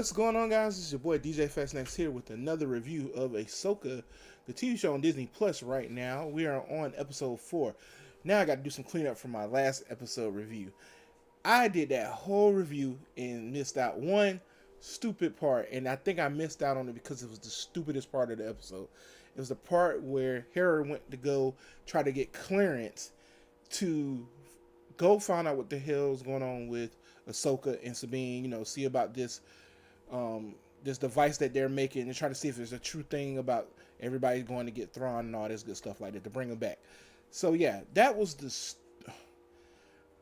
What's going on, guys? It's your boy DJ Fastnext here with another review of Ahsoka, the TV show on Disney Plus right now. We are on episode 4. Now I got to do some cleanup from my last episode review. I did that whole review and missed out one stupid part, and I think I missed out on it because it was the stupidest part of the episode. It was the part where Hera went to go try to get clearance to go find out what the hell's going on with Ahsoka and Sabine, see about this device that they're making and try to see if there's a true thing about everybody going to get Thrawn and all this good stuff like that to bring them back. So yeah, that was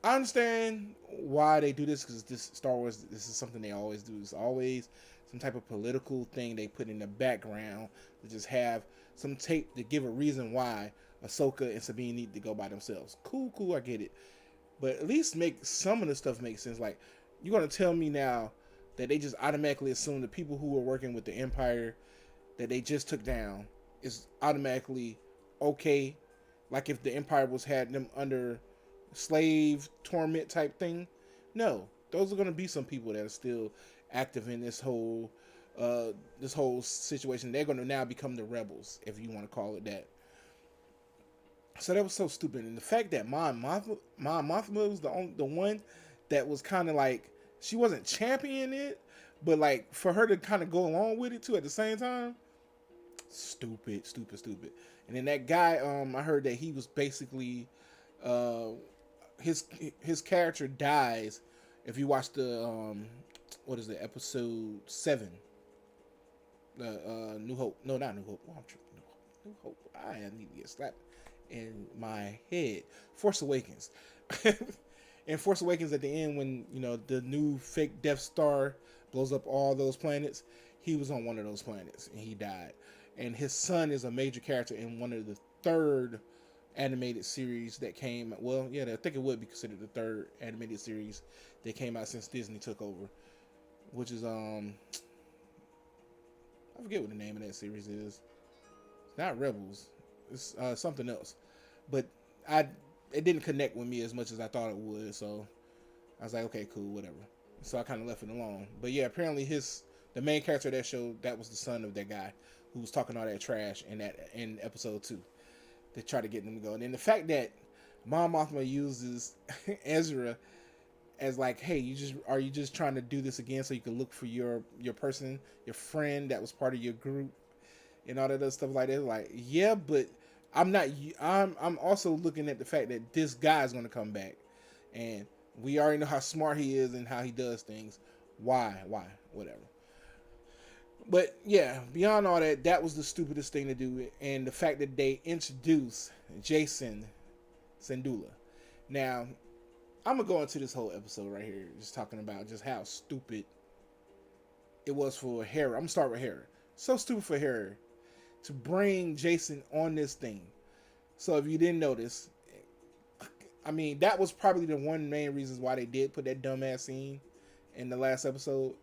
I understand why they do this, because this Star Wars, this is something they always do. It's always some type of political thing they put in the background to just have some tape to give a reason why Ahsoka and Sabine need to go by themselves. Cool, I get it. But at least make some of the stuff make sense. Like, you're going to tell me now that they just automatically assume the people who were working with the Empire that they just took down is automatically okay. Like if the Empire was had them under slave torment type thing. No, those are going to be some people that are still active in this whole situation. They're going to now become the rebels, if you want to call it that. So that was so stupid. And the fact that Mon Mothma was the one that was kind of like, she wasn't championing it, but like for her to kind of go along with it too at the same time, stupid. And then that guy, I heard that he was basically, his character dies if you watch the what is it, episode 7, New Hope. No, not New Hope. Oh, New Hope. I need to get slapped in my head. Force Awakens. In Force Awakens, at the end, when the new fake Death Star blows up all those planets, he was on one of those planets and he died. And his son is a major character in one of the third animated series that came. Well, yeah, I think it would be considered the third animated series that came out since Disney took over, which is I forget what the name of that series is. It's not Rebels. It's something else, but it didn't connect with me as much as I thought it would. So I was like, okay, cool, whatever. So I kind of left it alone. But yeah, apparently the main character of that show, that was the son of that guy who was talking all that trash in episode 2. They tried to get them to go, and then the fact that Mon Mothma uses Ezra as like, hey, are you just trying to do this again so you can look for your person, your friend that was part of your group, and all that other stuff like that. Like, yeah, but I'm not. I'm also looking at the fact that this guy is going to come back, and we already know how smart he is and how he does things. Why? Whatever. But yeah, beyond all that, that was the stupidest thing to do, and the fact that they introduced Jason Sandula. Now, I'm gonna go into this whole episode right here, just talking about just how stupid it was for Hera. I'm gonna start with Hera. So stupid for Hera to bring Jason on this thing. So if you didn't notice, I mean, that was probably the one main reasons why they did put that dumbass scene in the last episode.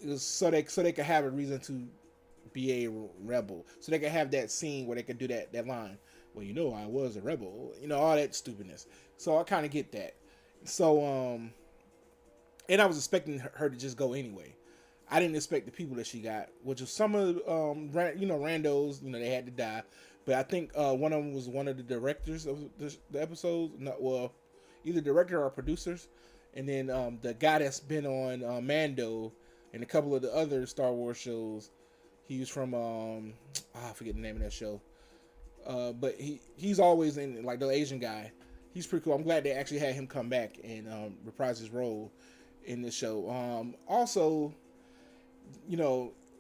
It was so they could have a reason to be a rebel. So they could have that scene where they could do that line. Well, I was a rebel. All that stupidness. So I kind of get that. So, and I was expecting her to just go anyway. I didn't expect the people that she got, which was some of randos. They had to die, but I think one of them was one of the directors of the episodes. Either director or producers, and then the guy that's been on Mando and a couple of the other Star Wars shows. He was from I forget the name of that show, but he's always in, like, the Asian guy. He's pretty cool. I'm glad they actually had him come back and reprise his role in this show. Also,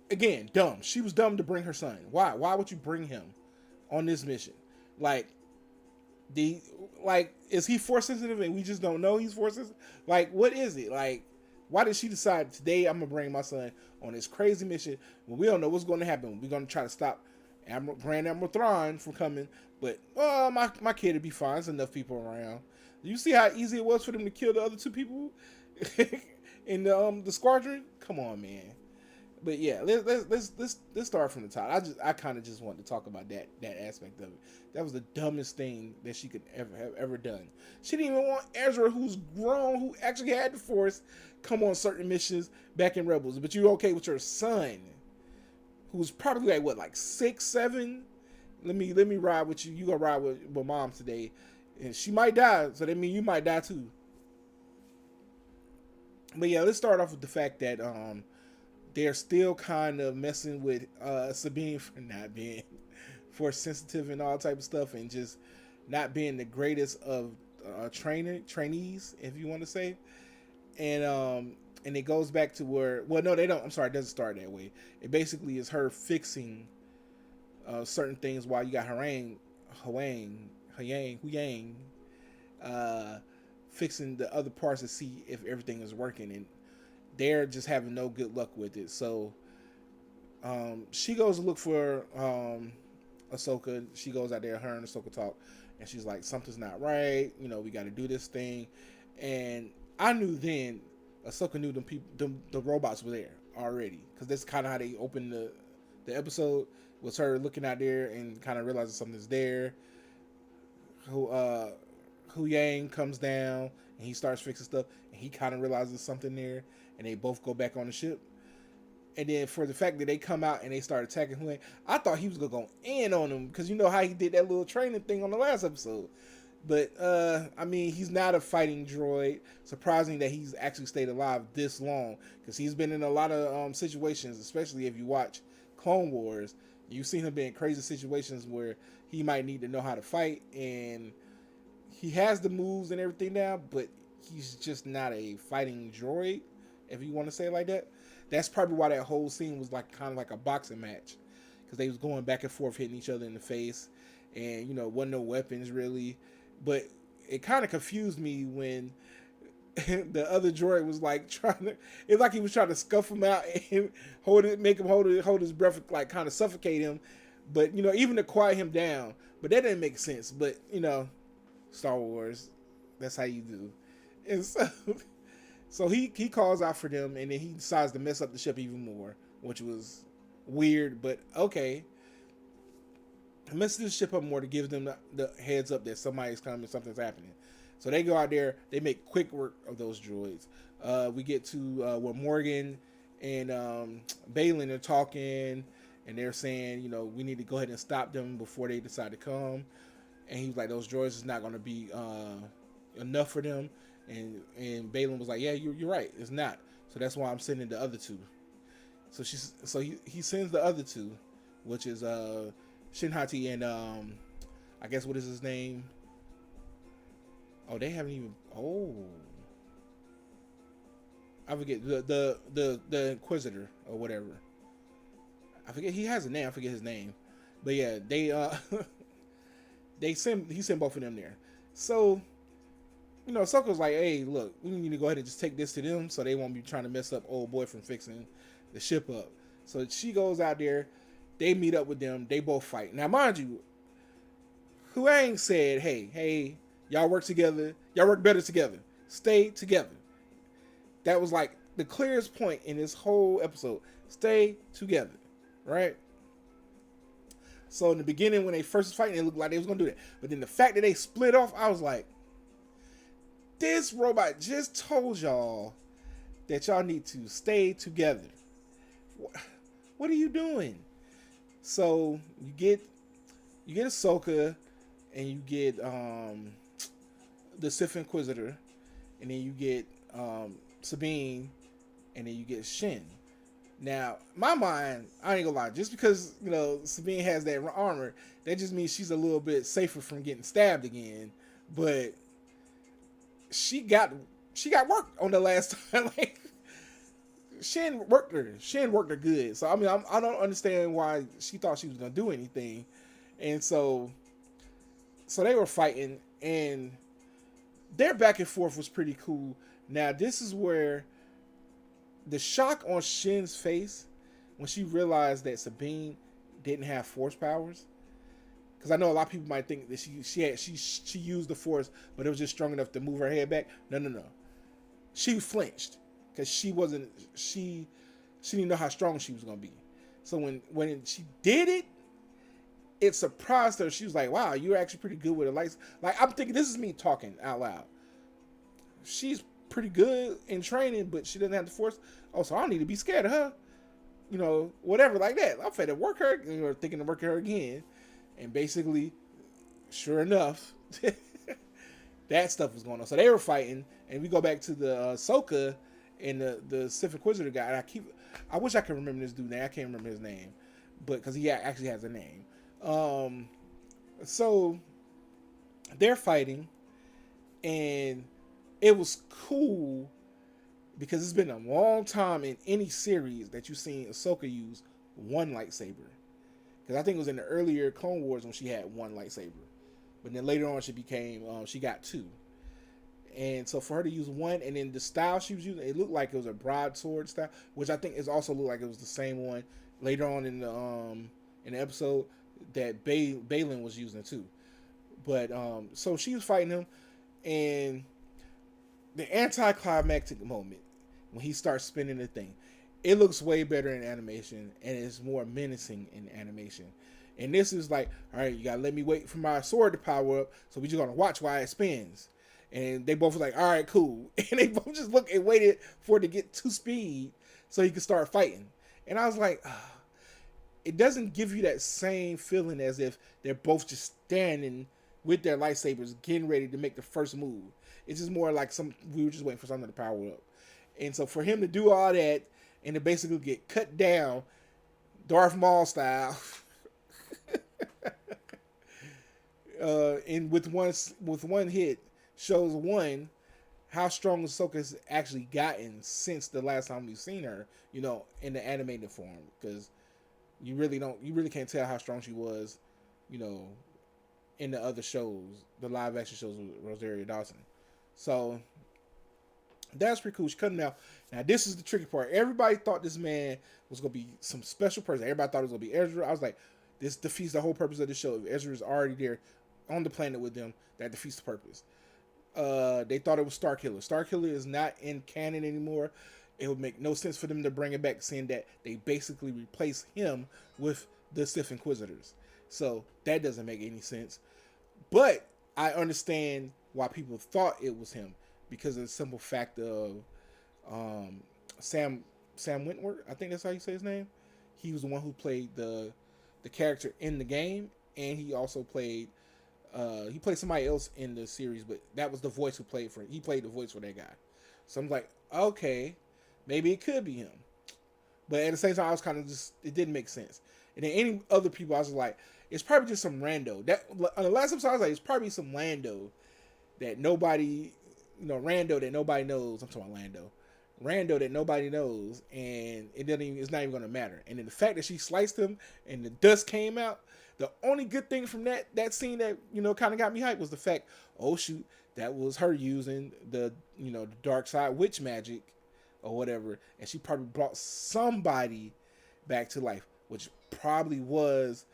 again, dumb. She was dumb to bring her son. Why? Why would you bring him on this mission? Like, is he force sensitive and we just don't know he's force sensitive? Like, what is it? Like, why did she decide today I'm gonna bring my son on this crazy mission when we don't know what's going to happen? We're gonna try to stop Grand Admiral Thrawn from coming, but my kid would be fine. There's enough people around. You see how easy it was for them to kill the other 2 people in the squadron? Come on, man. But yeah, let's start from the top. I kind of just want to talk about that aspect of it. That was the dumbest thing that she could ever have ever done. She didn't even want Ezra, who's grown, who actually had the Force, come on certain missions back in Rebels. But you're okay with your son, who's probably like what, like 6, 7. Let me ride with you. You gonna ride with mom today, and she might die. So that means you might die too. But yeah, let's start off with the fact that they're still kind of messing with Sabine for not being force sensitive and all type of stuff, and just not being the greatest of trainees, if you want to say. And it goes back to where, well, no, they don't. I'm sorry, it doesn't start that way. It basically is her fixing certain things while you got Huyang, uh, fixing the other parts to see if everything is working, and they're just having no good luck with it. So she goes to look for Ahsoka. She goes out there, her and Ahsoka talk, and she's like, something's not right. We got to do this thing. And I knew then Ahsoka knew the robots were there already, because that's kind of how they opened the episode, was her looking out there and kind of realizing something's there. Hu Yang comes down and he starts fixing stuff, and he kind of realizes something there, and they both go back on the ship. And then for the fact that they come out and they start attacking Hu Yang, I thought he was gonna go in on him, because you know how he did that little training thing on the last episode. But I mean, he's not a fighting droid. Surprising that he's actually stayed alive this long, because he's been in a lot of situations, especially if you watch Clone Wars. You've seen him be in crazy situations where he might need to know how to fight, and he has the moves and everything now, but he's just not a fighting droid, if you want to say it like that. That's probably why that whole scene was like kind of like a boxing match, because they was going back and forth, hitting each other in the face, and wasn't no weapons really. But it kind of confused me when the other droid was like it's like he was trying to scuff him out and make him hold his breath, like kind of suffocate him. But even to quiet him down. But that didn't make sense. But Star Wars, that's how you do. And so he calls out for them, and then he decides to mess up the ship even more, which was weird, but okay. He messes the ship up more to give them the heads up that somebody's coming, something's happening. So they go out there, they make quick work of those droids. We get to where Morgan and Baylan are talking, and they're saying, we need to go ahead and stop them before they decide to come. And he was like, those droids is not going to be enough for them. And Baylan was like, yeah, you're right, it's not. So that's why I'm sending the other two. So he sends the other two, which is Shinhati and I guess, what is his name? Oh, they haven't even. Oh, I forget the Inquisitor or whatever. I forget, he has a name. I forget his name, but yeah, he sent both of them there. So Ahsoka's like, hey, look, we need to go ahead and just take this to them, so they won't be trying to mess up old boy from fixing the ship up. So she goes out there. They meet up with them. They both fight. Now, mind you, Huang said, hey, y'all work together. Y'all work better together. Stay together. That was like the clearest point in this whole episode. Stay together, right? So in the beginning, when they first was fighting, it looked like they was going to do that. But then the fact that they split off, I was like, this robot just told y'all that y'all need to stay together. What are you doing? So you get Ahsoka, and you get the Sith Inquisitor, and then you get Sabine, and then you get Shin. Now, my mind, I ain't gonna lie, just because Sabine has that armor, that just means she's a little bit safer from getting stabbed again. But she got worked on the last time. Like, Shin worked her good. So I mean, I don't understand why she thought she was gonna do anything. And so they were fighting, and their back and forth was pretty cool. Now, this is where the shock on Shin's face when she realized that Sabine didn't have force powers. Because I know a lot of people might think that she used the force, but it was just strong enough to move her head back. No. She flinched because she she didn't know how strong she was gonna be. So when she did it, it surprised her. She was like, "Wow, you're actually pretty good with a lights." Like I'm thinking, this is me talking out loud. She's pretty good in training, but she doesn't have the force. Oh, so I don't need to be scared of her. Whatever like that. I'm fed to work her, thinking to work her again, and basically, sure enough, that stuff was going on. So they were fighting, and we go back to the Ahsoka and the Sith Inquisitor guy. And I wish I could remember this dude's name. I can't remember his name, but because he actually has a name. So they're fighting, and it was cool because it's been a long time in any series that you've seen Ahsoka use one lightsaber. Because I think it was in the earlier Clone Wars when she had one lightsaber, but then later on she got two. And so for her to use one, and then the style she was using, it looked like it was a broadsword style, which I think is also looked like it was the same one later on in the episode that Balin was using too. But so she was fighting him, and the anticlimactic moment when he starts spinning the thing, it looks way better in animation, and it's more menacing in animation. And this is like, all right, you gotta let me wait for my sword to power up, so we just gonna watch while it spins. And they both were like, all right, cool. And they both just looked and waited for it to get to speed so he could start fighting. And I was like, it doesn't give you that same feeling as if they're both just standing with their lightsabers getting ready to make the first move. It's just more like we were just waiting for something to power up. And so for him to do all that and to basically get cut down, Darth Maul style, and with one hit, shows one how strong Ahsoka's actually gotten since the last time we've seen her, in the animated form. Because you really can't tell how strong she was, in the other shows, the live action shows with Rosario Dawson. So that's pretty cool. She cut him out. Now this is the tricky part. Everybody thought this man was gonna be some special person. Everybody thought it was gonna be Ezra. I was like, this defeats the whole purpose of the show. If Ezra is already there on the planet with them, that defeats the purpose. They thought it was Starkiller. Starkiller is not in canon anymore. It would make no sense for them to bring it back, seeing that they basically replace him with the Sith Inquisitors. So that doesn't make any sense. But I understand why people thought it was him, because of the simple fact of Sam Witwer. I think that's how you say his name. He was the one who played the character in the game, and he also played somebody else in the series, but that was the voice he played the voice for that guy. So I'm like, okay, maybe it could be him. But at the same time, I was kind of it didn't make sense. And then any other people, I was like, it's probably just some rando. That on the last episode, I was like, it's probably some Lando that nobody, Rando that nobody knows. I'm talking about Rando that nobody knows, and it's not even going to matter. And then the fact that she sliced him and the dust came out, the only good thing from that scene that kind of got me hyped was the fact, oh shoot, that was her using the the dark side witch magic or whatever, and she probably brought somebody back to life, which probably was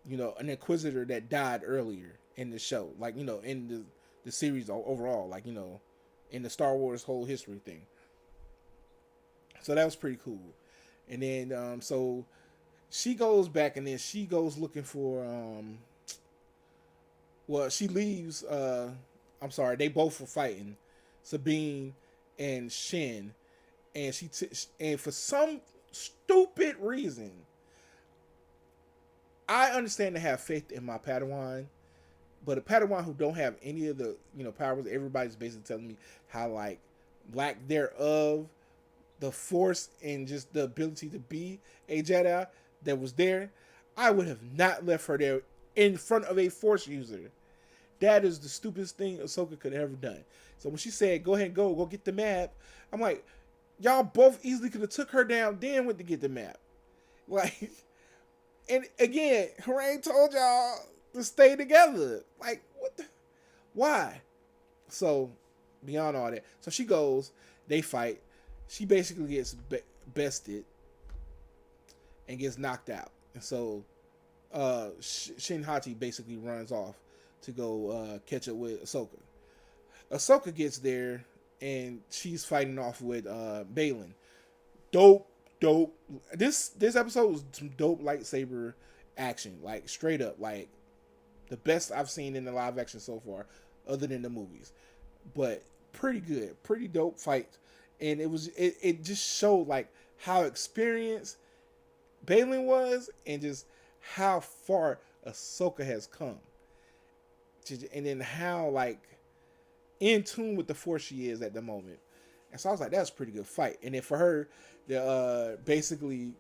an Inquisitor that died earlier in the show, like in the series overall, like in the Star Wars whole history thing. So that was pretty cool. And then so she goes back, and then she goes looking for she leaves I'm sorry, they both were fighting, Sabine and Shin, and and for some stupid reason, I understand to have faith in my Padawan, but a Padawan who don't have any of the powers, everybody's basically telling me how like lack thereof the Force and just the ability to be a Jedi that was there, I would have not left her there in front of a Force user. That is the stupidest thing Ahsoka could have ever done. So when she said, go ahead and go get the map, I'm like, y'all both easily could have took her down, then went to get the map. Like, and again, Hooray told y'all to stay together. Like, why? So, beyond all that. So she goes, they fight. She basically gets bested and gets knocked out. And so Shin Hati basically runs off to go catch up with Ahsoka. Ahsoka gets there, and she's fighting off with Balin. Dope dope. This episode was some dope lightsaber action, like straight up, like the best I've seen in the live action so far, other than the movies. But pretty good, pretty dope fight, and it just showed like how experienced Balin was, and just how far Ahsoka has come, and then how like in tune with the force she is at the moment. And so I was like, that's a pretty good fight. And then for her to basically,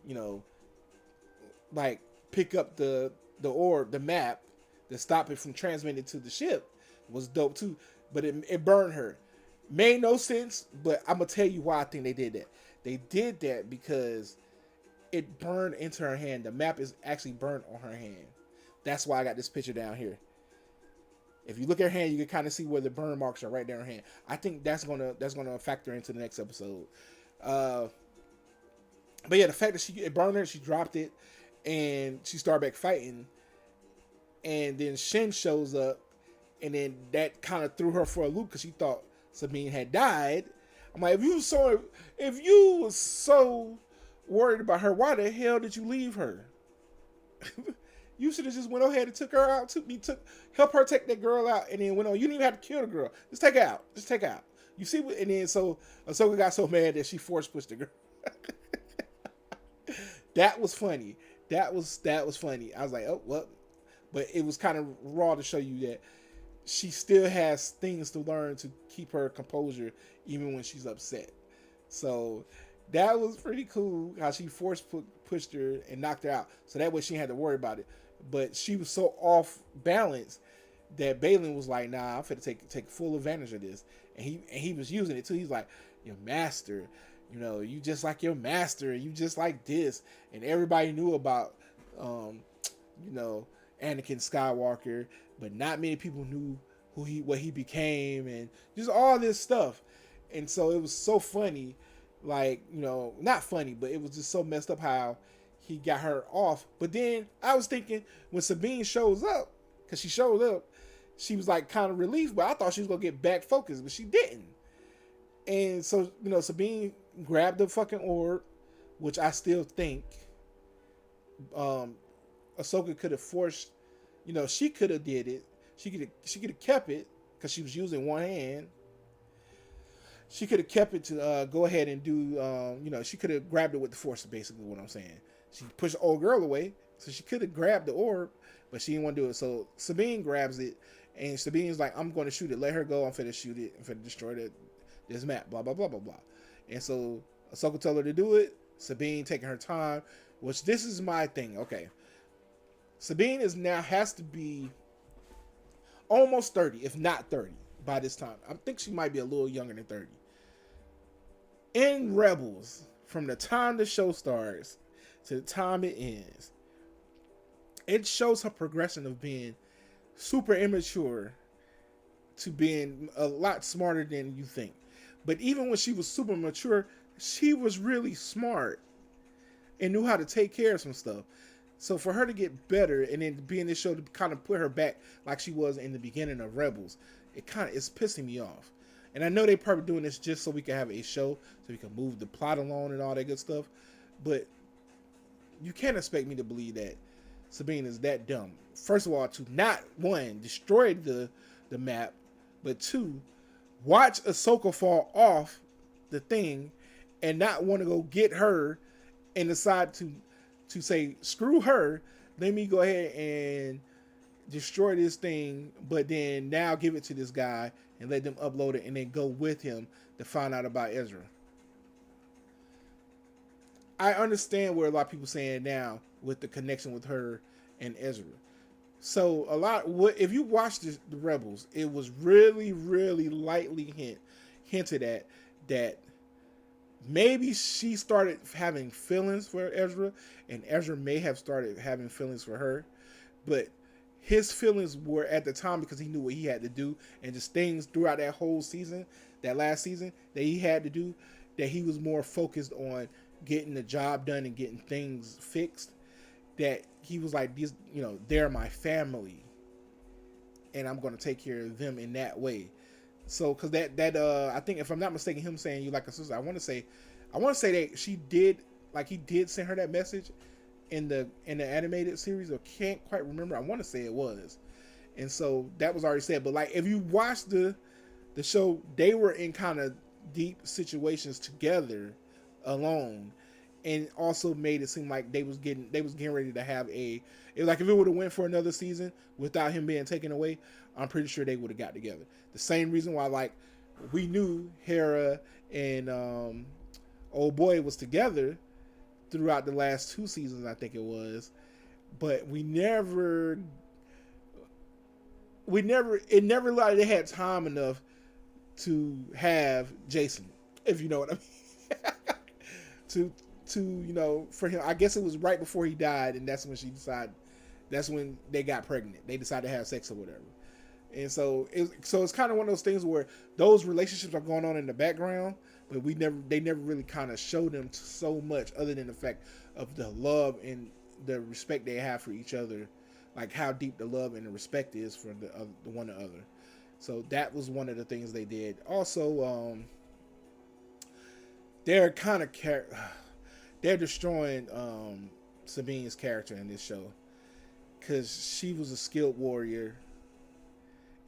like pick up the orb, the map, to stop it from transmitting to the ship was dope too. But it burned her. Made no sense, but I'm gonna tell you why I think they did that. They did that because it burned into her hand. The map is actually burned on her hand. That's why I got this picture down here. If you look at her hand, you can kind of see where the burn marks are right there in her hand. I think that's gonna factor into the next episode. But yeah, the fact that it burned her, she dropped it, and she started back fighting, and then Shin shows up, and then that kind of threw her for a loop because she thought Sabine had died. I'm like, if you was so worried about her, why the hell did you leave her? You should have just went ahead and took her out. Help her take that girl out, and then went on. You didn't even have to kill the girl. Just take her out. You see what? And then so Ahsoka got so mad that she force pushed the girl. That was funny. That was funny. I was like, oh well, but it was kind of raw to show you that she still has things to learn to keep her composure even when she's upset. So that was pretty cool how she pushed her and knocked her out. So that way she had to worry about it. But she was so off balance that Balin was like, nah, I'm finna take full advantage of this. And he was using it too. He's like, your master, you just like your master, you just like this. And everybody knew about Anakin Skywalker, but not many people knew what he became, and just all this stuff. And so it was so funny, like, not funny, but it was just so messed up how he got her off. But then I was thinking when Sabine shows up, because she showed up, she was like kind of relieved, but I thought she was gonna get back focused, but she didn't. And so, Sabine grabbed the fucking orb, which I still think Ahsoka could have forced, she could have did it. She could have kept it because she was using one hand. She could have kept it to go ahead and do, she could have grabbed it with the force, basically what I'm saying. She pushed the old girl away, so she could have grabbed the orb, but she didn't want to do it. So Sabine grabs it, and Sabine's like, I'm going to shoot it. Let her go. I'm finna shoot it. I'm finna destroy this map, blah, blah, blah, blah, blah. And so Ahsoka told her to do it. Sabine taking her time, which this is my thing. Okay. Sabine has to be almost 30, if not 30, by this time. I think she might be a little younger than 30. In Rebels, from the time the show starts to the time it ends, it shows her progression of being super immature to being a lot smarter than you think. But even when she was super mature, she was really smart and knew how to take care of some stuff. So for her to get better and then be in this show to kind of put her back like she was in the beginning of Rebels, it's pissing me off. And I know they probably doing this just so we can have a show, so we can move the plot along and all that good stuff. But you can't expect me to believe that Sabine is that dumb. First of all, to not, one, destroy the map, but two, watch Ahsoka fall off the thing and not want to go get her and decide to say, screw her, let me go ahead and destroy this thing, but then now give it to this guy and let them upload it and then go with him to find out about Ezra. I understand where a lot of people saying now with the connection with her and Ezra. So if you watch the Rebels, it was really, really lightly hinted at that maybe she started having feelings for Ezra, and Ezra may have started having feelings for her, but his feelings were at the time because he knew what he had to do, and just things throughout that whole season, that last season, that he had to do, that he was more focused on getting the job done and getting things fixed, that he was like, these, they're my family, and I'm going to take care of them in that way. So, because I think, if I'm not mistaken, him saying you like a sister, I want to say that she did like he did send her that message in the animated series, or can't quite remember. I want to say it was, and so that was already said. But like if you watch the show, they were in kind of deep situations together, alone, and also made it seem like they was getting ready to have a. It was like if it would have went for another season without him being taken away, I'm pretty sure they would have got together. The same reason why like we knew Hera and old boy was together throughout the last two seasons, I think it was, but it never like they had time enough to have Jason, if you know what I mean. to for him, I guess it was right before he died, and that's when they got pregnant. They decided to have sex or whatever. And so it's kind of one of those things where those relationships are going on in the background, but they never really kind of show them so much, other than the fact of the love and the respect they have for each other, like how deep the love and the respect is for the one another. So that was one of the things they did. Also, they're kind of they're destroying Sabine's character in this show, because she was a skilled warrior.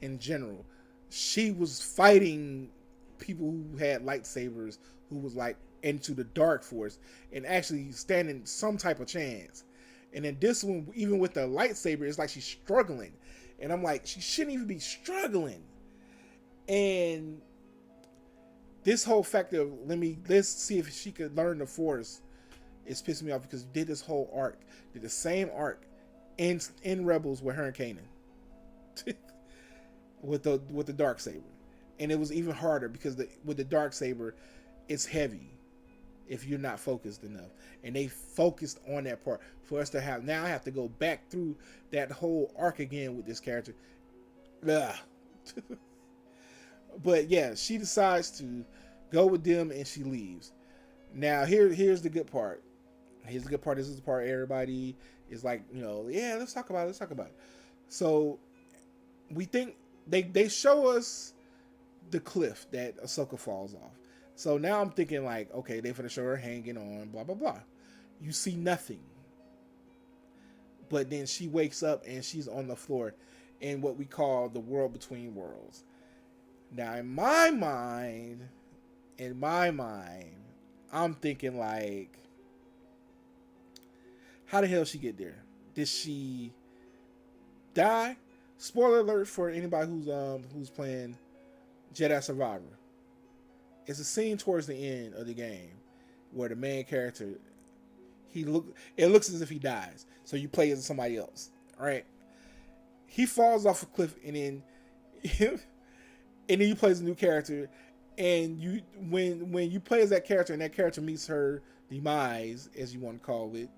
In general, she was fighting people who had lightsabers, who was like into the dark force, and actually standing some type of chance. And then this one, even with the lightsaber, it's like she's struggling, and I'm like, she shouldn't even be struggling. And this whole fact of let's see if she could learn the force is pissing me off, because did this whole arc, did the same arc in Rebels with her and Kanan. with the dark saber, and it was even harder because with the dark saber, it's heavy if you're not focused enough, and they focused on that part for us to have. Now I have to go back through that whole arc again with this character. But yeah, she decides to go with them and she leaves. Now here's the good part. Here's the good part. This is the part everybody is like, yeah, let's talk about it. So we think they show us the cliff that Ahsoka falls off. So now I'm thinking like, okay, they're gonna show her hanging on, blah blah blah. You see nothing, but then she wakes up and she's on the floor in what we call the world between worlds. Now in my mind, I'm thinking like, how the hell did she get there? Did she die? Spoiler alert for anybody who's playing Jedi Survivor. It's a scene towards the end of the game where the main character, it looks as if he dies. So you play as somebody else, right? He falls off a cliff, and then you play as a new character, and when you play as that character and that character meets her demise, as you want to call it,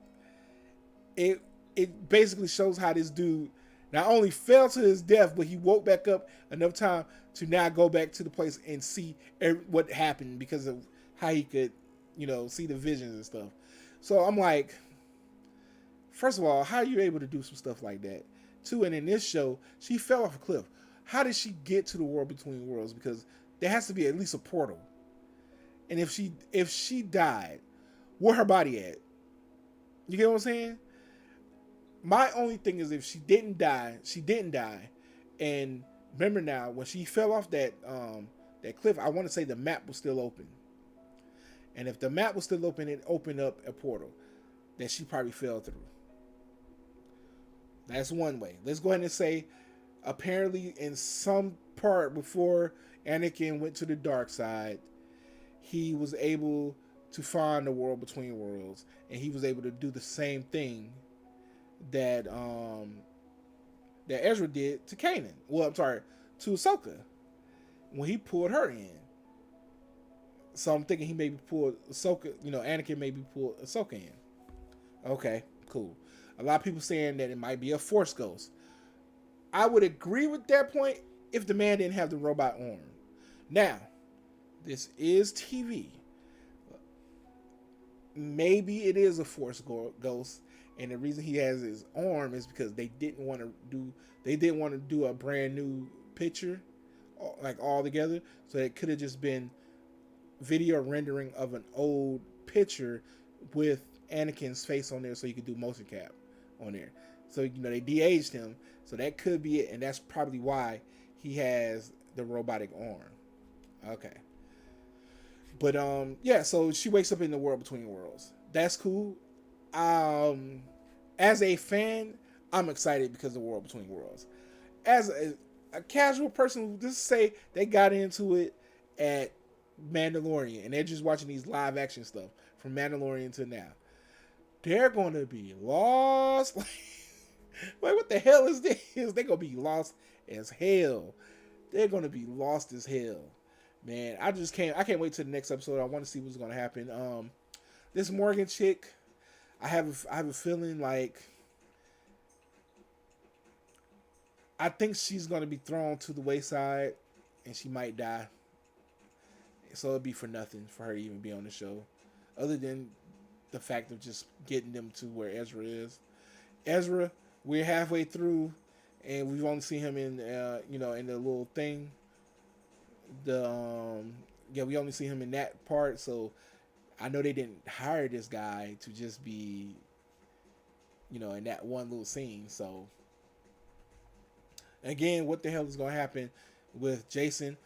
it basically shows how this dude not only fell to his death, but he woke back up enough time to now go back to the place and see what happened because of how he could, see the visions and stuff. So I'm like, first of all, how are you able to do some stuff like that? Two, and in this show, she fell off a cliff. How did she get to the world between worlds? Because there has to be at least a portal. And if she died, where her body at? You get what I'm saying? My only thing is, if she didn't die. And remember now, when she fell off that cliff, I want to say the map was still open. And if the map was still open, it opened up a portal that she probably fell through. That's one way. Let's go ahead and say, apparently in some part before Anakin went to the dark side, he was able to find the world between worlds, and he was able to do the same thing that Ezra did to Kanan. Well, I'm sorry, to Ahsoka when he pulled her in. So I'm thinking he maybe pulled Ahsoka. Anakin maybe pulled Ahsoka in. Okay, cool. A lot of people saying that it might be a Force ghost. I would agree with that point if the man didn't have the robot arm. Now, this is TV. Maybe it is a Force ghost. And the reason he has his arm is because they didn't want to do a brand new picture, like all together. So it could have just been video rendering of an old picture with Anakin's face on there, so you could do motion cap on there. So they de-aged him, so that could be it, and that's probably why he has the robotic arm. Okay, but yeah. So she wakes up in the world between worlds. That's cool. Um, as a fan, I'm excited because of the world between worlds. As a casual person, just say they got into it at Mandalorian and they're just watching these live action stuff from Mandalorian to now, they're gonna be lost. Like what the hell is this? They're gonna be lost as hell. They're gonna be lost as hell. Man, I can't wait till the next episode. I want to see what's gonna happen. This Morgan chick, I have a feeling like I think she's gonna be thrown to the wayside and she might die. So it'd be for nothing for her to even be on the show. Other than the fact of just getting them to where Ezra is. Ezra, we're halfway through and we've only seen him in in the little thing. The we only see him in that part, so I know they didn't hire this guy to just be in that one little scene. So again, what the hell is gonna happen with Jason?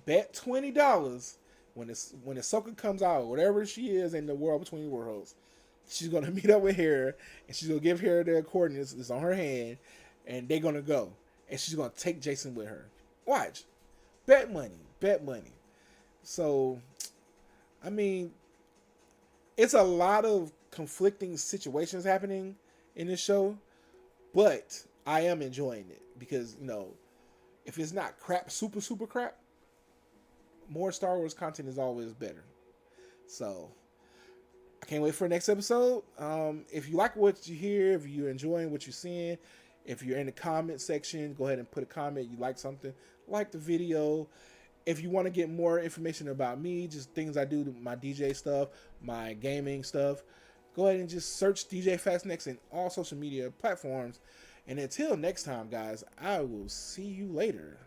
Bet $20 when Ahsoka comes out, whatever she is in the world between worlds, she's gonna meet up with her and she's gonna give her the coordinates. It's on her hand, and they're gonna go, and she's gonna take Jason with her. Watch, bet money. So, I mean, it's a lot of conflicting situations happening in this show, but I am enjoying it because if it's not crap, super crap, more Star Wars content is always better. So I can't wait for the next episode. If you like what you hear, if you're enjoying what you're seeing, if you're in the comment section, go ahead and put a comment. You like something, like the video. If you want to get more information about me, just things I do, my DJ stuff, my gaming stuff, go ahead and just search DJ Fastnext in all social media platforms. And until next time, guys, I will see you later.